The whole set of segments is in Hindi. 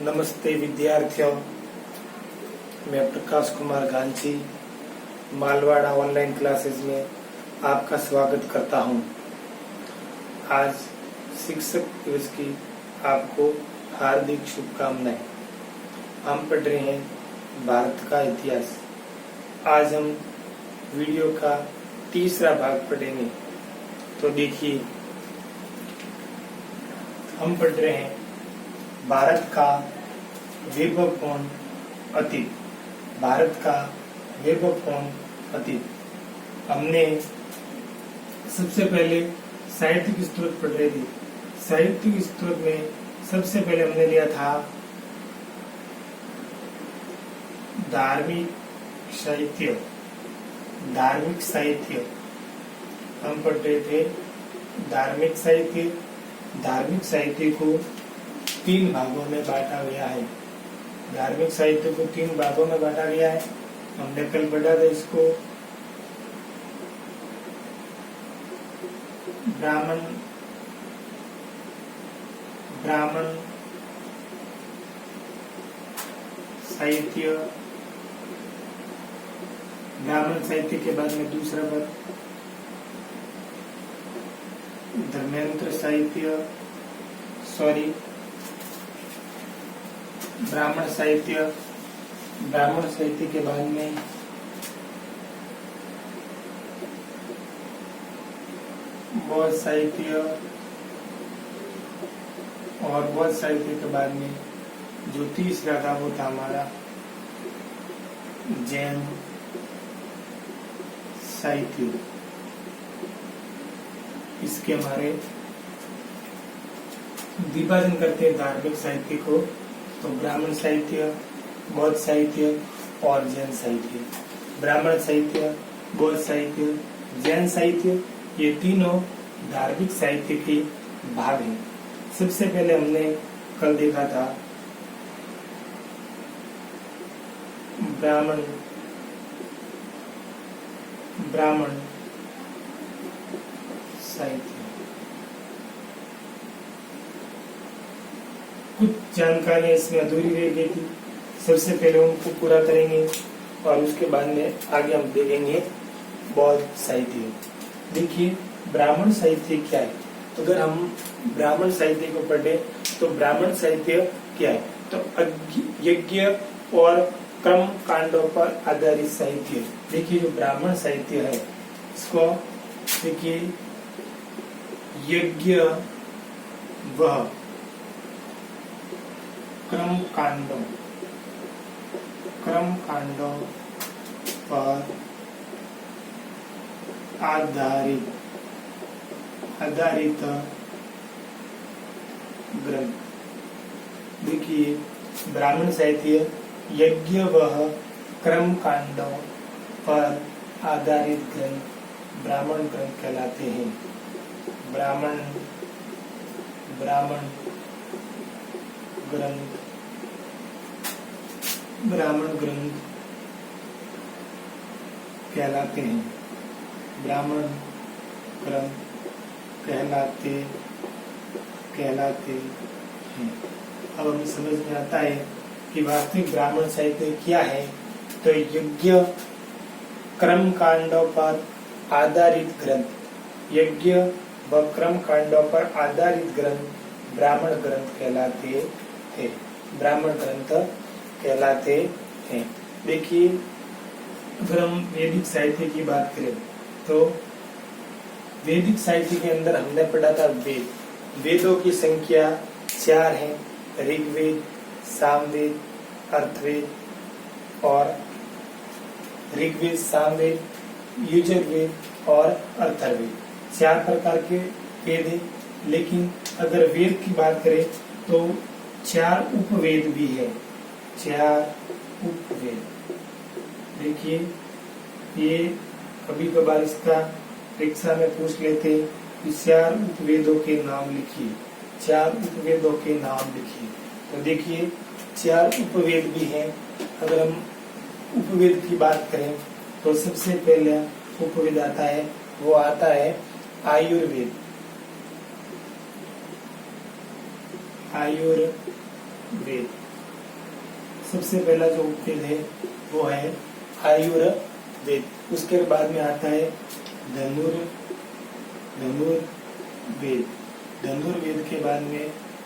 नमस्ते विद्यार्थियों, मैं प्रकाश कुमार गांची मालवाड़ा ऑनलाइन क्लासेस में आपका स्वागत करता हूं। आज शिक्षक दिवस की आपको हार्दिक शुभकामनाएं। हम पढ़ रहे हैं भारत का इतिहास। आज हम वीडियो का तीसरा भाग पढ़ेंगे। तो देखिए, हम पढ़ रहे हैं भारत का वैभवपूर्ण अतीत। भारत का वैभवपूर्ण अतीत। हमने सबसे पहले साहित्यिक स्रोत पढ़ रहे थे। साहित्यिक स्रोत में सबसे पहले हमने लिया था धार्मिक साहित्य। धार्मिक साहित्य हम पढ़ रहे थे। धार्मिक साहित्य। धार्मिक साहित्य को 3 भागों में बांटा गया है। धार्मिक साहित्य को 3 भागों में बांटा गया है। हमने कल पढ़ा था इसको। ब्राह्मण साहित्य। ब्राह्मण साहित्य के बाद में दूसरा पद धर्मेंद्र साहित्य। ब्राह्मण साहित्य। ब्राह्मण साहित्य के बाद में बौद्ध साहित्य। और बौद्ध साहित्य के बाद में जो तीसरा था वो था हमारा जैन साहित्य। इसके हमारे विभाजन करते हैं धार्मिक साहित्य को। तो ब्राह्मण साहित्य, बौद्ध साहित्य और जैन साहित्य। ब्राह्मण साहित्य, बौद्ध साहित्य, जैन साहित्य, ये तीनों धार्मिक साहित्य के भाग हैं। सबसे पहले हमने कल देखा था ब्राह्मण साहित्य। कुछ जानकारियां इसमें अधूरी रह गई थी। सबसे पहले उनको पूरा करेंगे और उसके बाद में आगे हम देखेंगे बौद्ध साहित्य। देखिए, ब्राह्मण साहित्य क्या है। तो अगर हम ब्राह्मण साहित्य को पढ़े तो ब्राह्मण साहित्य क्या है, तो यज्ञ और कर्म कांडों पर आधारित साहित्य। देखिए, जो ब्राह्मण साहित्य है इसको देखिए, यज्ञ व कर्म कांडों पर आधारित ग्रंथ। देखिए, ब्राह्मण साहित्य यज्ञ व कर्म कांडों पर आधारित ग्रंथ ब्राह्मण ग्रंथ कहलाते हैं। ब्राह्मण ग्रंथ कहलाते हैं। ब्राह्मण ग्रंथ कहलाते हैं। अब हमें समझ में आता है कि वास्तविक ब्राह्मण साहित्य क्या है। तो यज्ञ कर्म कांडों पर आधारित ग्रंथ, यज्ञ व कर्म कांडों पर आधारित ग्रंथ ब्राह्मण ग्रंथ कहलाते हैं। ब्राह्मण ग्रंथ कहलाते हैं। देखिए, अगर हम वैदिक साहित्य की बात करें तो वैदिक साहित्य के अंदर हमने पढ़ा था वेद। वेदों की संख्या 4 है। ऋग्वेद, सामवेद, अर्थवेद और ऋग्वेद, सामवेद, यजुर्वेद और अर्थवेद। 4 प्रकार के वेद हैं। लेकिन अगर वेद की बात करें तो 4 उपवेद भी है। 4 उपवेद। देखिए, ये कभी कभार इसका परीक्षा में पूछ लेते कि 4 उपवेदों के नाम लिखिए। 4 उपवेदों के नाम लिखिए। तो देखिए, 4 उपवेद भी हैं। अगर हम उपवेद की बात करें तो सबसे पहले उपवेद आता है, वो आता है आयुर्वेद। आयुर्वेद सबसे पहला जो उपवेद है वो है आयुर्वेद। उसके बाद में आता है धनुर्वेद। धनुर्वेद के बाद में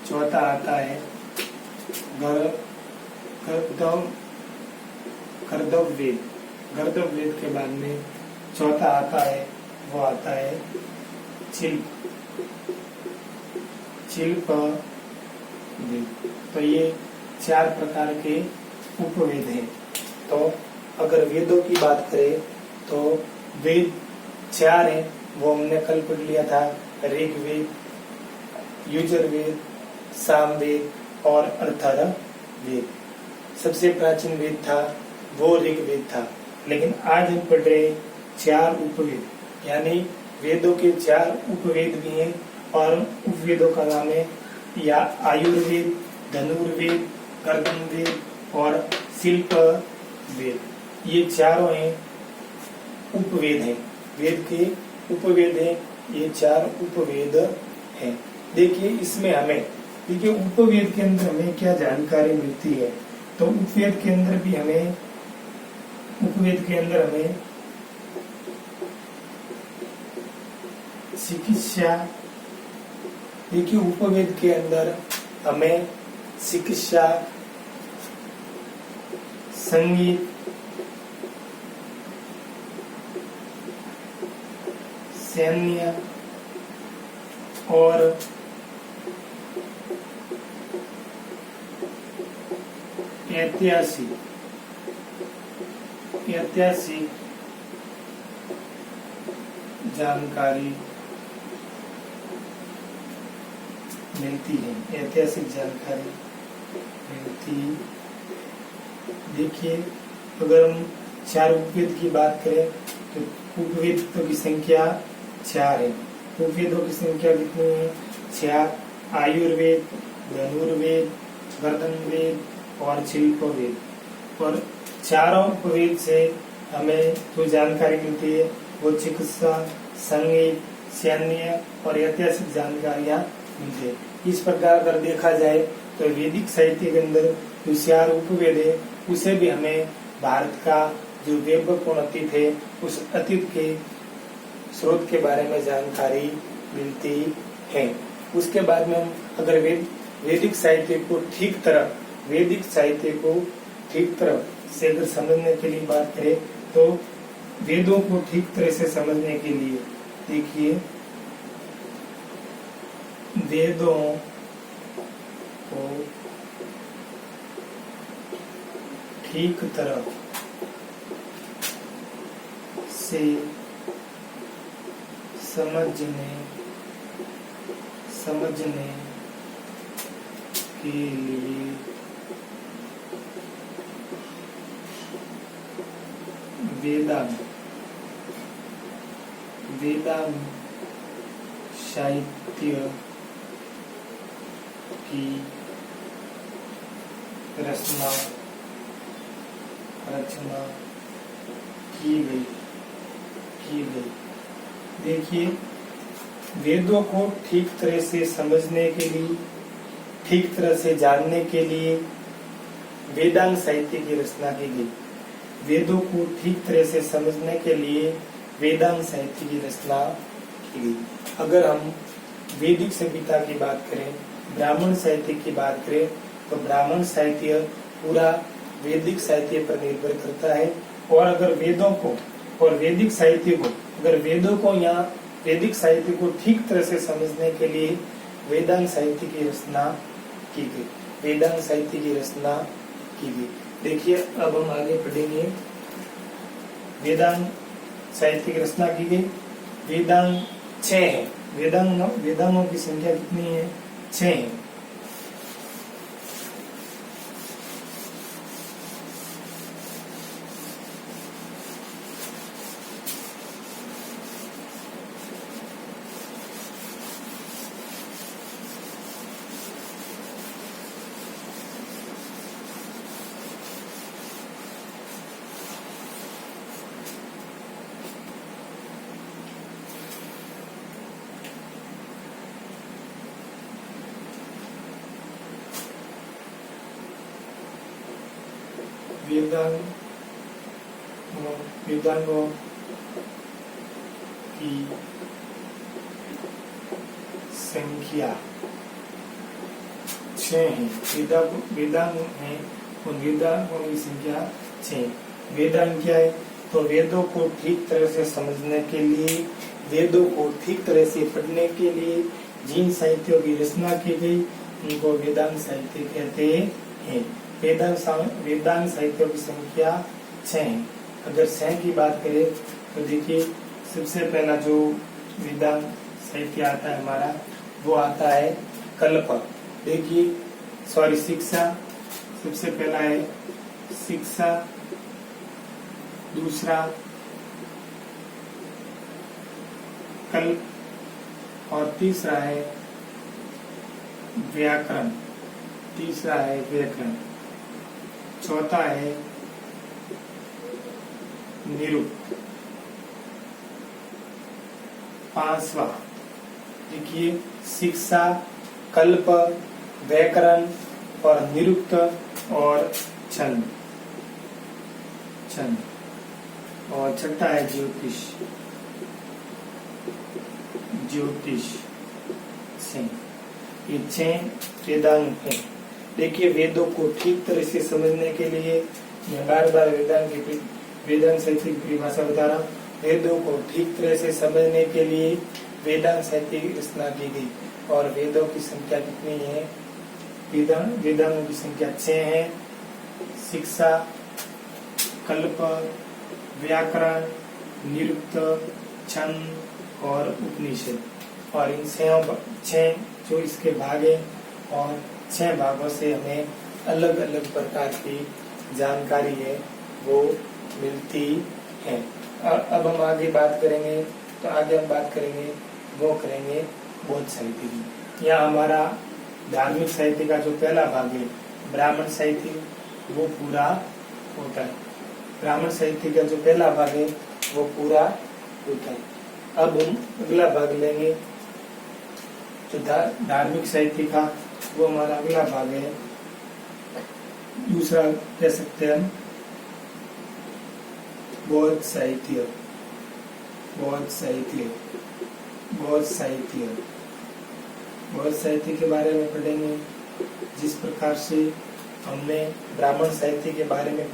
चौथा आता है गर्दभवेद। गर्दभवेद के बाद में चौथा आता है वो आता है शिल्पवेद। तो ये 4 प्रकार के उपवेद हैं। तो अगर वेदों की बात करें तो वेद 4 हैं, वो हमने कल पढ़ लिया था। ऋग्वेद, यजुर्वेद, सामवेद और अथर्ववेद। सबसे प्राचीन वेद था वो ऋग्वेद था, लेकिन आज हम पढ़ रहे 4 उपवेद, यानी वेदों के 4 उपवेद भी हैं। और उपवेदों का नाम है या आयुर्वेद, धनुर्वेद, गर्दभवेद और शिल्पवेद। ये चारों हैं उपवेद हैं, वेद के उपवेद हैं। ये 4 उपवेद हैं। देखिए इसमें हमें उपवेद के अंदर हमें क्या जानकारी मिलती है। तो उपवेद के अंदर हमें चिकित्सा, देखिए उपवेद के अंदर हमें चिकित्सा, संगीत, सैन्य और ऐतिहासिक जानकारी मिलती है। ऐतिहासिक जानकारी मिलती। देखिए अगर हम 4 उपवेद की बात करें तो उपवेदों की संख्या 4 है। उपवेदों की संख्या कितनी है? 4। आयुर्वेद, धनुर्वेद, गर्दभवेद और शिल्पवेद। और चारों उपवेद से हमें जो जानकारी मिलती है वो चिकित्सा, संगीत, सैन्य और ऐतिहासिक जानकारियां मिलती है। इस प्रकार अगर देखा जाए तो वैदिक साहित्य के अंदर जो 4 उपवेद है उसे भी हमें भारत का जो वैभवपूर्ण अतीत है उस अतीत के स्रोत के बारे में जानकारी मिलती है। उसके बाद में हम अगर वैदिक साहित्य को ठीक तरह से अगर समझने के लिए बात करें तो वेदों को ठीक तरह से समझने के लिए देखिए वेदों को ठीक तरह से समझने के लिए वेदांग साहित्य की रचना की गई। देखिए वेदों को ठीक तरह से समझने के लिए, ठीक तरह से जानने के लिए वेदांग साहित्य की रचना की गई। वेदों को ठीक तरह से समझने के लिए वेदांग साहित्य की रचना की गई। अगर हम वैदिक सभ्यता की बात करें, ब्राह्मण साहित्य की बात करें तो ब्राह्मण साहित्य पूरा वैदिक साहित्य पर निर्भर करता है। और अगर वेदों को और वैदिक साहित्य को वैदिक साहित्य को ठीक तरह से समझने के लिए वेदांग साहित्य की रचना की गई। देखिए अब हम आगे पढ़ेंगे। वेदांग साहित्य की रचना की गई। वेदांग 6 है। वेदांगों की संख्या कितनी है? 6 है। वेदांगों की संख्या 6 है। वेदांग है, उन वेदांगों की संख्या 6। वेदांग क्या है? तो वेदों को ठीक तरह से समझने के लिए, वेदों को ठीक तरह से पढ़ने के लिए जिन साहित्यों की रचना की गई उनको वेदांग साहित्य कहते हैं। वेदांग साहित्यों की संख्या 6 है। अगर 6 की बात करें तो देखिए, सबसे पहला जो वेदांग साहित्य आता है हमारा, वो आता है कल्प। देखिए शिक्षा, सबसे पहला है शिक्षा, दूसरा कल्प, और तीसरा है व्याकरण। चौथा है निरुक्त। 5वां देखिए, शिक्षा, कल्प, व्याकरण और निरुक्त और छंद। और छठा है ज्योतिष से। ये 6 वेदांग हैं। देखिए, वेदों को ठीक तरह से समझने के लिए मैं बार बार वेदांग साहित्य की परिभाषा बता रहा हूँ। वेदों को ठीक तरह से समझने के लिए वेदांग साहित्य की रचना की गई। और वेदों की संख्या कितनी है? वेदांगों की संख्या 6 है। शिक्षा, कल्प, व्याकरण, निरुक्त, छंद और उपनिषद। और इन 6 जो इसके भाग हैं, और 6 भागों से हमें अलग अलग प्रकार की जानकारी है वो मिलती है। अब हम आगे बात करेंगे, तो आगे हम बात करेंगे बौद्ध साहित्य की। यहाँ हमारा धार्मिक साहित्य का जो पहला भाग है ब्राह्मण साहित्य, वो पूरा होता है। ब्राह्मण साहित्य का जो पहला भाग है वो पूरा होता है। अब हम अगला भाग लेंगे तो धार्मिक साहित्य का, वो हमारा अगला भाग है। दूसरा कह सकते हैं हम बौद्ध साहित्य के बारे में पढ़ेंगे। जिस प्रकार से हमने ब्राह्मण साहित्य के बारे में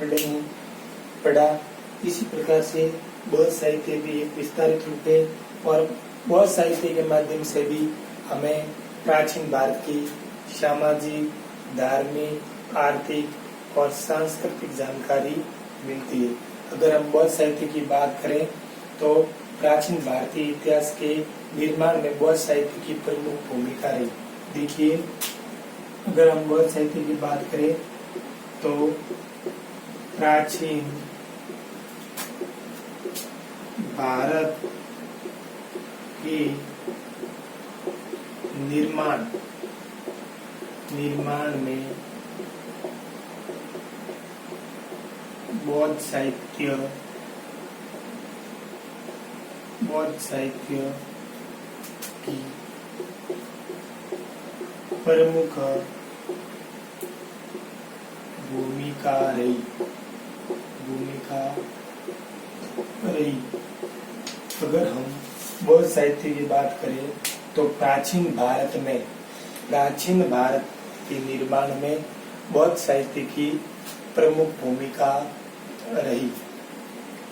पढ़ा, इसी प्रकार से बौद्ध साहित्य भी एक विस्तारित रूप है। और बौद्ध साहित्य के माध्यम से भी हमें प्राचीन भारत की सामाजिक, धार्मिक, आर्थिक और सांस्कृतिक जानकारी मिलती है। अगर हम बौद्ध साहित्य की बात करें तो प्राचीन भारतीय इतिहास के निर्माण में बौद्ध साहित्य की प्रमुख भूमिका रही। देखिए, अगर हम बौद्ध साहित्य की बात करें तो प्राचीन भारत के निर्माण में बौद्ध साहित्य की प्रमुख भूमिका रही। अगर हम बौद्ध साहित्य की बात करें तो प्राचीन भारत के निर्माण में बौद्ध साहित्य की प्रमुख भूमिका रही।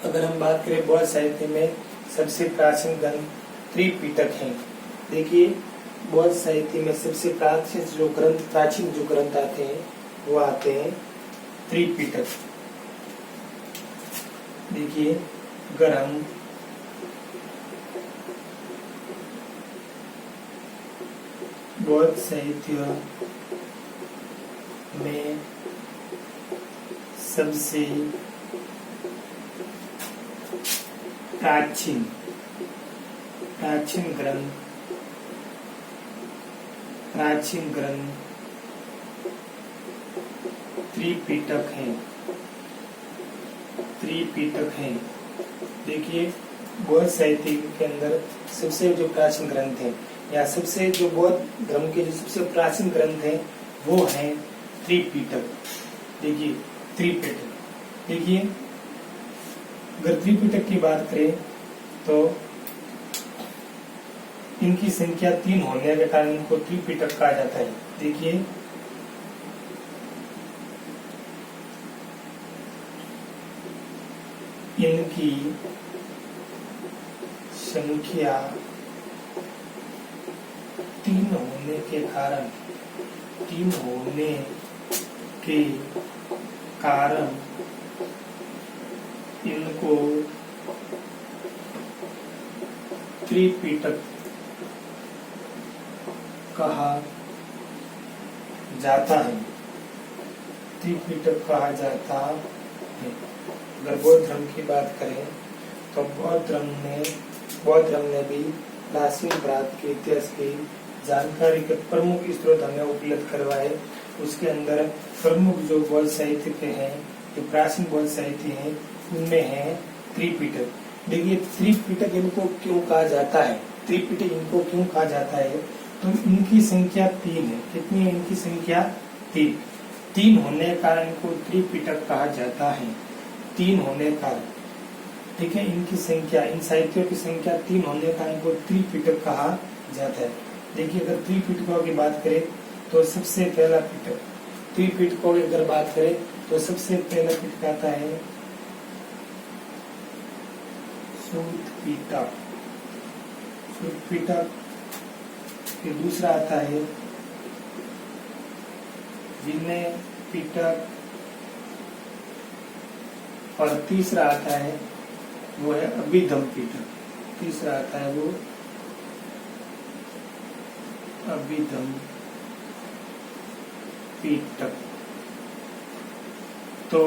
अगर हम बात करें बौद्ध साहित्य में सबसे प्राचीन ग्रंथ त्रिपिटक हैं। देखिए, बौद्ध साहित्य में सबसे प्राचीन जो ग्रंथ आते हैं वो आते हैं त्रिपिटक। देखिए, अगर हम बौद्ध साहित्य में सबसे प्राचीन ग्रंथ त्रिपिटक है। देखिए, बौद्ध साहित्य के अंदर सबसे जो प्राचीन ग्रंथ है, या सबसे जो बौद्ध धर्म के जो सबसे प्राचीन ग्रंथ है वो है त्रिपिटक। देखिए, त्रिपिटक देखिए अगर त्रिपिटक की बात करें तो इनकी संख्या 3 होने के कारण इनको त्रिपिटक कहा जाता है। देखिए इनकी संख्या 3 होने के कारण इनको त्रिपिटक कहा जाता है। त्रिपिटक कहा जाता है। अगर बौद्ध धर्म की बात करें तो बौद्ध धर्म ने भी प्राचीन भारत के इतिहास की जानकारी के प्रमुख स्रोत हमें उपलब्ध करवाए। उसके अंदर प्रमुख जो बौद्ध साहित्य के हैं, जो प्राचीन बौद्ध साहित्य हैं, उनमें है त्रिपिटक। देखिए त्रिपिटक इनको क्यों कहा जाता है, त्रिपिटक इनको क्यों कहा जाता है, तो इनकी संख्या 3 है। कितनी है इनकी संख्या? 3 होने के कारण इनको त्रिपिटक कहा जाता है। 3 होने का, ठीक है, इनकी संख्या, इन साहित्यों की संख्या 3 होने का इनको त्रिपिटक कहा जाता है। देखिए अगर त्रिपिटकों की बात करें तो सबसे पहला पिटक, त्रिपिटकों की अगर बात करें तो सबसे पहला पिटक आता है सूत पिटक। फिर दूसरा आता है विनय पिटक और तीसरा आता है वो है अभिधम पिटक। तीसरा आता है वो अभिधम पिटक। तो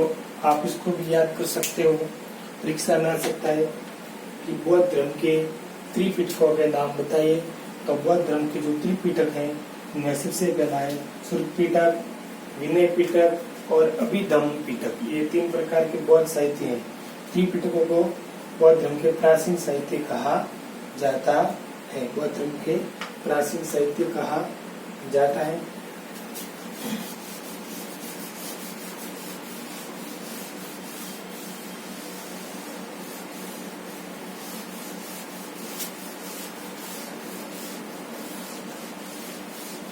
आप इसको भी याद कर सकते हो। परीक्षा में आ सकता है कि बौद्ध धर्म के त्रिपिटकों के नाम बताइए। तो बौद्ध धर्म के जो त्रिपिटक हैं उनमें सबसे पहला है सूत पिटक, विनय पिटक और अभिधम पिटक। ये 3 प्रकार के बौद्ध साहित्य हैं। त्रिपिटकों को बौद्ध धर्म के प्राचीन साहित्य कहा जाता है। बौद्ध धर्म के प्राचीन साहित्य कहा जाता है।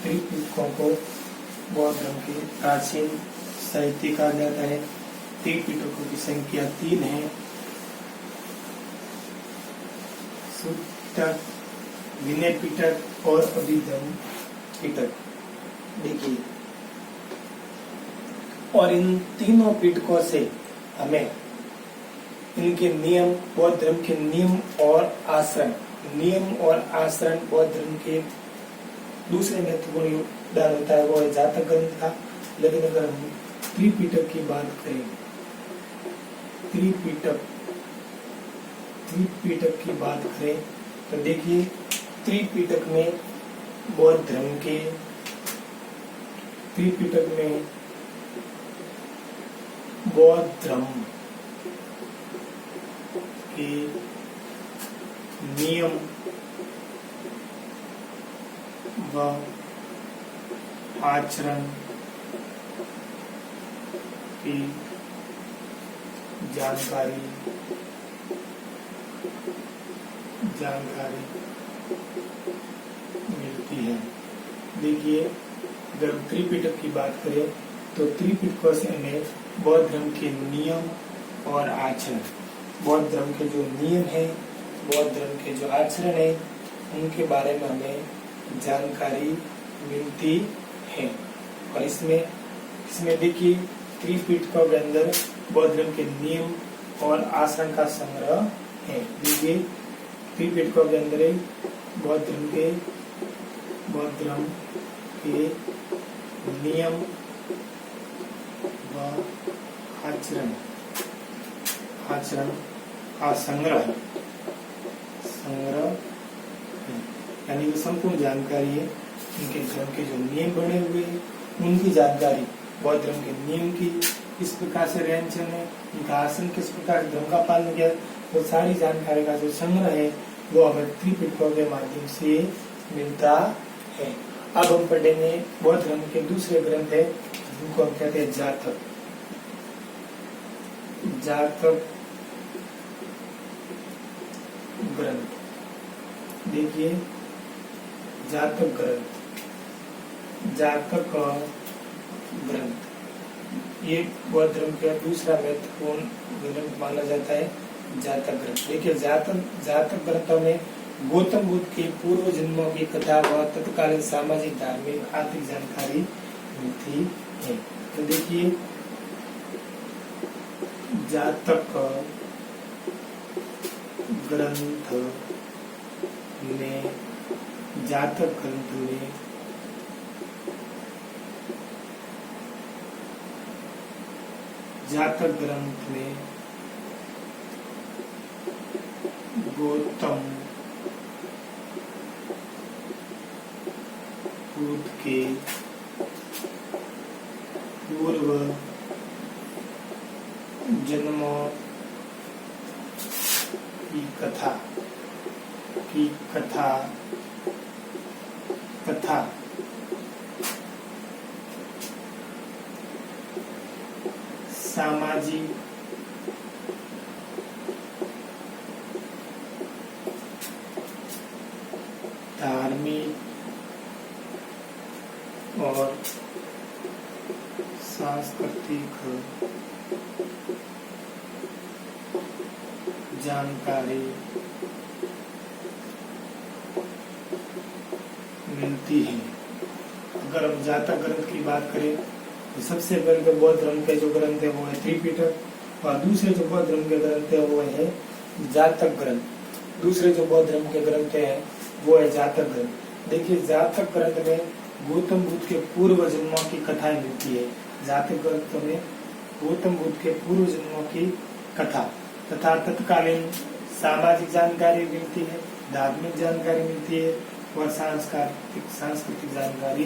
त्रिपिटकों को बौद्ध धर्म के प्राचीन साहित्य कहा जाता है। त्रिपिटकों की संख्या 3 है, सूत पिटक, विनय पिटक और अभिधम पिटक। देखिए और इन तीनों पिटकों से हमें इनके नियम, बौद्ध धर्म के नियम और आचरण बौद्ध धर्म के दूसरे महत्वपूर्ण योगदान होता है वो है जातक ग्रंथ का। लेकिन अगर हम त्रिपिटक की बात करें, त्रिपिटक की बात करें तो देखिए त्रिपिटक में बौद्ध धर्म के बौद्ध धर्म के नियम व आचरण की जानकारी मिलती है। देखिए अगर त्रिपिटक की बात करें तो त्रिपिटकों से हमें बौद्ध धर्म के नियम और आचरण, बौद्ध धर्म के जो नियम है, बौद्ध धर्म के जो आचरण है, उनके बारे में हमें जानकारी मिलती है। और इसमें देखिए त्रिपिटकों के अंदर बौद्ध धर्म के नियम और आचरण का संग्रह है। देखिए त्रिपिटकों के अंदर बौद्ध धर्म के नियम व आचरण का संग्रह है, यानी वो संपूर्ण जानकारी है। उनके धर्म के जो नियम बने हुए हैं उनकी जानकारी, बौद्ध धर्म के नियम की किस प्रकार से रहन सहन है, उनका आसन किस प्रकार धर्म का पालन किया, वो सारी जानकारी का जो संग्रह है वो हमें त्रिपिटकों के माध्यम से मिलता है। अब हम पढ़ेंगे बौद्ध धर्म के दूसरे ग्रंथ है जिनको हम कहते हैं जातक। जातक ग्रंथ। देखिए जातक ग्रंथ, जातक ग्रंथ ये बौद्ध धर्म का दूसरा महत्वपूर्ण ग्रंथ माना जाता है, जातक ग्रंथ। देखिए जातक ग्रंथों में गौतम बुद्ध के पूर्व जन्मों की कथा व तत्कालीन सामाजिक धार्मिक आर्थिक जानकारी मिलती है। तो देखिए जातक ग्रंथ में जातक ग्रंथ में जातक ग्रंथ में गौतम बुद्ध के पूर्व जन्मों की कथा सामाजिक धार्मिक और सांस्कृतिक जानकारी मिलती है। अगर हम जातक ग्रंथ की बात करें तो सबसे पहले तो बौद्ध धर्म के जो ग्रंथ है वो है त्रिपिटक, और दूसरे जो बौद्ध धर्म के ग्रंथ है वो है जातक ग्रंथ। दूसरे जो बौद्ध धर्म के ग्रंथ है वो है जातक ग्रंथ। देखिए जातक ग्रंथ में गौतम बुद्ध के पूर्व जन्मों की कथाएं मिलती है। जातक ग्रंथ में गौतम बुद्ध के पूर्व जन्मों की कथा तथा तत्कालीन सामाजिक जानकारी मिलती है, धार्मिक जानकारी मिलती है और सांस्कृतिक जानकारी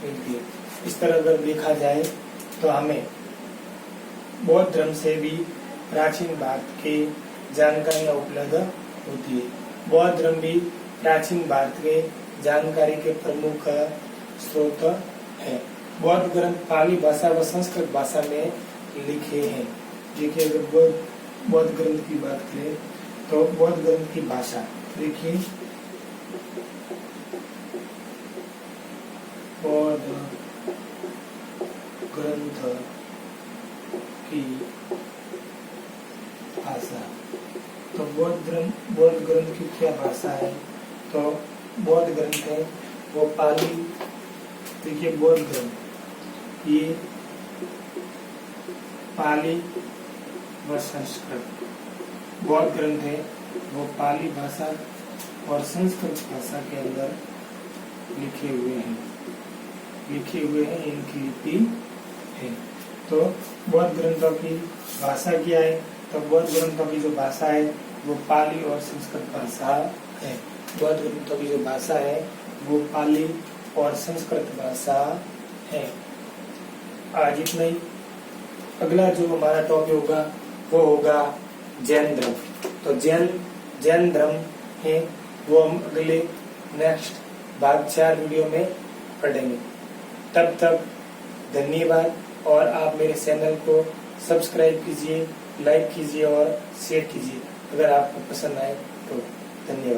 मिलती है। इस तरह अगर देखा जाए तो हमें बौद्ध धर्म से भी प्राचीन भारत के जानकारियां उपलब्ध होती है। बौद्ध धर्म भी प्राचीन भारत के जानकारी के प्रमुख स्रोत है। बौद्ध ग्रंथ पाली भाषा व संस्कृत भाषा में लिखे हैं। देखिए अगर बौद्ध ग्रंथ की बात करें तो बौद्ध ग्रंथ की भाषा देखिए बौद्ध ग्रंथ की भाषा, तो बौद्ध ग्रंथ की क्या भाषा है? तो बौद्ध ग्रंथ है वो पाली। देखिए बौद्ध ग्रंथ ये पाली व संस्कृत, बौद्ध ग्रंथ है वो पाली भाषा और संस्कृत भाषा के अंदर लिखे हुए हैं, इनकी लिपि है। तो बौद्ध ग्रंथों की भाषा क्या है? तो बौद्ध ग्रंथों की जो भाषा है वो पाली और संस्कृत भाषा है। बौद्ध ग्रंथों की जो भाषा है वो पाली और संस्कृत भाषा है। आज इतना ही। अगला जो हमारा टॉपिक होगा वो होगा जैन धर्म। तो जैन धर्म है वो हम अगले नेक्स्ट भाग 4 वीडियो में पढ़ेंगे। तब तक धन्यवाद, और आप मेरे चैनल को सब्सक्राइब कीजिए, लाइक कीजिए और शेयर कीजिए अगर आपको पसंद आए तो। धन्यवाद।